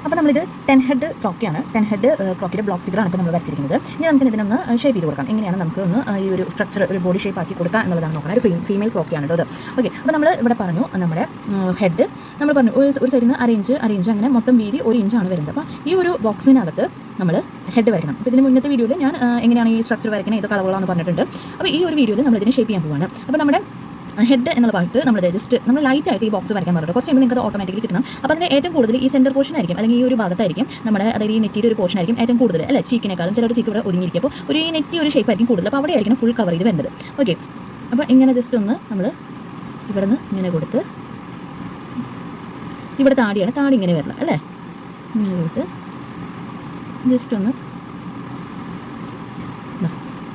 അപ്പോൾ നമ്മളിത് 10 head ക്ലോക്കിയാണ്. 10 head ക്ലോക്കിൻ്റെ block ഫിഗറാണ് ഇപ്പോൾ നമ്മൾ വരച്ചിരിക്കുന്നത്. ഇനി നമുക്ക് ഇതിനൊന്ന് ഷേപ്പ് ചെയ്ത് കൊടുക്കാം. എങ്ങനെയാണ് നമുക്ക് ഒന്ന് ഈ ഒരു സ്ട്രക്ചർ ഒരു ബോഡി ഷേപ്പ് ആക്കി കൊടുക്കുക എന്നുള്ളതാണ് നോക്കണം. ഒരു ഫീമെയിൽ ക്ലോക്കിയാണ് കേട്ടോ അത്. ഓക്കെ, അപ്പോൾ നമ്മൾ ഇവിടെ പറഞ്ഞു നമ്മുടെ ഹെഡ് നമ്മൾ പറഞ്ഞു ഒരു സൈഡിൽ നിന്ന് അര ഇഞ്ച് അങ്ങനെ മൊത്തം വീതി 1 ഇഞ്ചാണ് വരുന്നത്. അപ്പോൾ ഈ ഒരു ബോക്സിനകത്ത് നമ്മൾ ഹെഡ് വരയ്ക്കണം. അപ്പോൾ ഇതിന് മുന്നത്തെ വീഡിയോയിൽ ഞാൻ എങ്ങനെയാണ് ഈ സ്ട്രക്ചർ വരയ്ക്കുന്നത് ഏത് കളറുകളാണെന്ന് പറഞ്ഞിട്ടുണ്ട്. അപ്പോൾ ഈ ഒരു വീഡിയോയിൽ നമ്മൾ ഇതിനെ ഷേപ്പ് ചെയ്യാൻ പോവാണ്. അപ്പോൾ നമ്മുടെ ഹെഡ് എന്നുള്ള പാട്ട് നമ്മൾ ജസ്റ്റ് നമ്മൾ ലൈറ്റായിട്ട് ഈ ബോക്സ് വരയ്ക്കാൻ പറഞ്ഞിട്ട് കുറച്ച് കഴിയുമ്പോൾ നിങ്ങൾക്ക് ഓട്ടോമാറ്റിക്കലി കിട്ടണം. അപ്പോൾ അതിൻ്റെ ഏറ്റവും കൂടുതൽ ഈ സെൻറ്റർ പോർഷൻ ആയിരിക്കും, അല്ലെങ്കിൽ ഈ ഒരു ഭാഗത്തായിരിക്കും നമ്മുടെ അതായത് ഈ നെറ്റിയുടെ ഒരു പോർഷൻ ആയിരിക്കും ഏറ്റവും കൂടുതൽ അല്ലേ, ചീക്കിനേക്കാളും ചിലർ ചീക്ക് ഇവിടെ ഒതുങ്ങിയിരിക്കും. അപ്പോൾ ഒരു ഈ നെറ്റി ഒരു ഷേപ്പ് ആയിരിക്കും കൂടുതൽ. അപ്പോൾ അവിടെ ആയിരിക്കും ഫുൾ കവർ ചെയ്ത് വരുന്നത്. ഓക്കെ, അപ്പോൾ ഇങ്ങനെ ജസ്റ്റ് ഒന്ന് നമ്മൾ ഇവിടെ നിന്ന് ഇങ്ങനെ കൊടുത്ത് ഇവിടെ താടിയാണ്, താടി ഇങ്ങനെ വരണം അല്ലേ, ഇങ്ങനെ കൊടുത്ത് ജസ്റ്റ് ഒന്ന്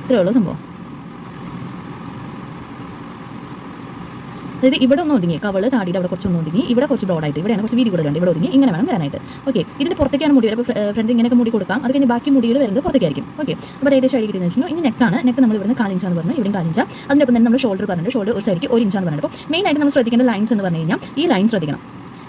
ഇത്രയേ ഉള്ളൂ സംഭവം. അതായത് ഇവിടെ ഒന്ന് ഒതുങ്ങി, കവള് താടിയുടെ അവിടെ കുറച്ചൊന്ന് ഒതുങ്ങി, ഇവിടെ കുറച്ച് ബ്രോഡായിട്ട് ഇവിടെയാണ് കുറച്ച് വീതി കൂടുതലുണ്ട്, ഇവിടെ ഒതുങ്ങി ഇങ്ങനെ വേണം വരാനായിട്ട്. ഓക്കെ, ഇതിൻ്റെ പുറത്തേക്കാണ് മുടി വരും. അപ്പോൾ ഫ്രണ്ട് ഇങ്ങനെയൊക്കെ മുടി കൊടുക്കാം. അത് കഴിഞ്ഞ് ബാക്കി മുടികൾ വരുന്നത് പുറത്തേക്കായിരിക്കും. ഓക്കെ, അപ്പോൾ ഏകദേശം ആയി കിട്ടുന്നത് വെച്ചാൽ ഇനി നെക്കാണ്. നെക്ക് നമ്മൾ ഇവിടുന്ന് 4 ഇഞ്ചാന്ന് പറഞ്ഞു, ഇവിടെയും 4 ഇഞ്ച്. അതിനൊപ്പം തന്നെ നമ്മൾ ഷോൾഡർ പറഞ്ഞിട്ട് ഷോൾഡർ ഒരു സൈഡിലേക്ക് 1 ഇഞ്ചാന്ന് പറഞ്ഞിട്ട്. അപ്പോൾ മെയിനായിട്ട് നമ്മൾ ശ്രദ്ധിക്കേണ്ട ലൈൻസ് എന്ന് പറഞ്ഞു കഴിഞ്ഞാൽ ഈ ലൈൻ ശ്രദ്ധിക്കണം,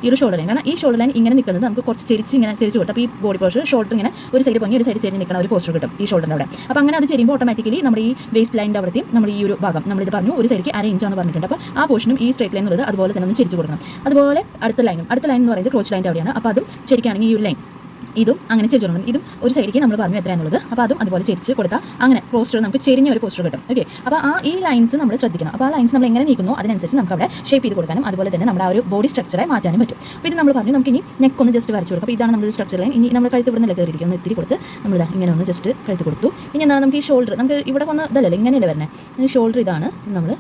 ഈ ഒരു ഷോൾഡർ ലൈൻ. കാരണം ഈ ഷോൾഡർ ലൈൻ ഇങ്ങനെ നിൽക്കുന്നത് നമുക്ക് കുറച്ച് ഇങ്ങനെ ചെരിച്ച് കൊടുക്കും. അപ്പോൾ ഈ ബോഡി പോസ്റ്റർ ഷോൾഡർ ഇങ്ങനെ ഒരു സൈഡ് പൊങ്ങി ഒരു സൈഡ് ചെരിഞ്ഞ് നിൽക്കുന്ന ഒരു പോസ്റ്റർ കിട്ടും ഈ ഷോൾഡറിൻ്റെ അവിടെ. അപ്പോൾ അങ്ങനെ അത് ചെയ്യുമ്പോൾ ഓട്ടോമാറ്റിക്കലി നമ്മുടെ ഈ വേസ്റ്റ് ലൈനിൻ്റെ അവിടെയും നമ്മൾ ഈ ഒരു ഭാഗം നമ്മളിത് പറഞ്ഞു ഒരു സൈഡിലേക്ക് 1/2 ഇഞ്ചാന്ന് പറഞ്ഞിട്ടുണ്ട്. അപ്പോൾ ആ പോർഷനും ഈ സ്ട്രേറ്റ് ലൈൻ എന്നുള്ളത് അതുപോലെ തന്നെ ഒന്ന് ചെരിച്ച് കൊടുക്കണം. അതുപോലെ അടുത്ത ലൈൻ എന്ന് പറയുന്നത് ക്രോച്ച് ലൈൻ്റെ അവിടെയാണ്. അപ്പോൾ അതും ശരിക്കാണെങ്കിൽ ഈ ഒരു ലൈൻ ഇതും അങ്ങനെ ചെരിച്ച് കൊടുക്കണം. ഇതും ഒരു സൈഡിലേക്ക് നമ്മൾ പറഞ്ഞു എത്രയാണുള്ളത്. അപ്പോൾ അതും അതുപോലെ ചെരിച്ച് കൊടുത്താൽ അങ്ങനെ പോസ്റ്റർ നമുക്ക് ചെരിഞ്ഞ ഒരു പോസ്റ്റർ കിട്ടും. ഓക്കെ, അപ്പോൾ ഈ ലൈൻസ് നമ്മൾ ശ്രദ്ധിക്കണം. അപ്പോൾ ആ ലൈൻസ് നമ്മൾ എങ്ങനെ നീക്കുന്നു അതിനനുസരിച്ച് നമുക്ക് അവിടെ ഷേപ്പ് ചെയ്ത് കൊടുക്കാനും അതുപോലെ തന്നെ നമ്മുടെ ആ ഒരു ബോഡി സ്ട്രക്ചറായി മാറ്റാനും പറ്റും. അപ്പോൾ ഇത് നമ്മൾ പറഞ്ഞു നമുക്ക് ഇനി നെക്ക് ഒന്ന് ജസ്റ്റ് വരച്ച് കൊടുക്കും. അപ്പോൾ ഇതാണ് നമ്മുടെ സ്ട്രക്ചർ ലൈൻ. ഇനി നമ്മൾ കഴുത്ത് ഇവിടെ നിന്ന് കയറിയിരിക്കും, ഒന്ന് ഇത്തിരി കൊടുത്ത് നമ്മളിതാ ഇങ്ങനെ ഒന്ന് ജസ്റ്റ് കഴുത്ത് കൊടുത്തു. ഇനി എന്താണ് നമുക്ക് ഈ ഷോൾഡർ നമുക്ക് ഇവിടെ വന്ന് ഇതല്ലല്ലോ ഇങ്ങനെയല്ലേ വരുന്നത്, ഷോൾഡർ ഇതാണ് നമ്മൾ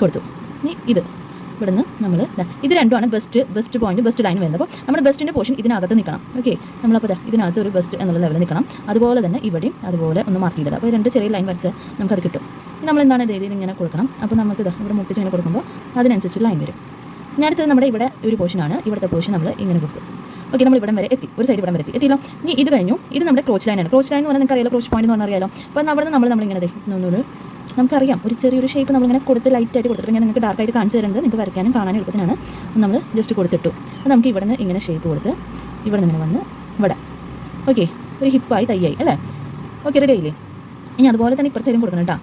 കൊടുത്തു. ഇനി ഇത് ഇവിടുന്ന് നമ്മൾ ഇത് രണ്ടുമാണ് ബെസ്റ്റ് പോയിന്റ് ബെസ്റ്റ് ലൈൻ വരുന്നത്. അപ്പോൾ നമ്മുടെ ബെസ്റ്റിൻ്റെ പോർഷൻ ഇതിനകത്ത് നിൽക്കണം. ഓക്കെ, നമ്മളപ്പോൾ ഇതിനകത്ത് ഒരു ബെസ്റ്റ് എന്നുള്ള ലെവലിൽ നിൽക്കണം. അതുപോലെ തന്നെ ഇവിടെയും അതുപോലെ ഒന്ന് മാർക്ക് ചെയ്തത്. അപ്പോൾ 2 ചെറിയ ലൈൻ വരച്ച് നമുക്കത് കിട്ടും. നമ്മൾ എന്താണ് ഇത് ഇങ്ങനെ കൊടുക്കണം. അപ്പോൾ നമുക്ക് ഇവിടെ മുട്ടിച്ച് ഇങ്ങനെ കൊടുക്കുമ്പോൾ അതിനനുസരിച്ച് ലൈൻ വരും. ഇനി അടുത്തത് നമ്മുടെ ഇവിടെ ഒരു പോർഷനാണ്. ഇവിടുത്തെ പോർഷൻ നമ്മൾ ഇങ്ങനെ കൊടുക്കും. ഓക്കെ, നമ്മൾ ഇവിടം വരെ എത്തി, ഒരു സൈഡ് ഇവിടം വരെ എത്തിയല്ലോ. ഇനി ഇത് കഴിഞ്ഞു. ഇത് നമ്മുടെ ക്രോച്ച് ലൈനാണ്. ക്രോച്ച് ലൈൻ എന്ന് പറഞ്ഞാൽ നിങ്ങൾക്ക് അറിയാലോ, ക്രോച്ച് പോയിന്റ് എന്ന് പറഞ്ഞാൽ അറിയാലോ. അപ്പോൾ അവിടെ നമ്മളിങ്ങനെ നമുക്കറിയാം ഒരു ചെറിയൊരു ഷേപ്പ് നമ്മളിങ്ങനെ കൊടുത്ത് ലൈറ്റായിട്ട് കൊടുത്തിട്ട് ഞാൻ നിങ്ങൾക്ക് ഡാർക്കായിട്ട് കാണിച്ചു തരുന്നത് നിങ്ങൾക്ക് വരയ്ക്കാനും കാണാനും എളുപ്പത്തിനാണ്. നമ്മൾ ജസ്റ്റ് കൊടുത്തിട്ടു. അപ്പോൾ നമുക്ക് ഇവിടെ നിന്ന് ഇങ്ങനെ ഷേപ്പ് കൊടുത്ത് ഇവിടെ നിന്ന് ഇങ്ങനെ വന്ന് ഇവിടെ ഓക്കെ ഒരു ഹിപ്പായി തയ്യായി അല്ലേ. ഓക്കെ, റെഡി ആയില്ലേ. ഇനി അതുപോലെ തന്നെ ഇപ്പുറത്തെ സൈഡും കൊടുക്കണം കേട്ടോ.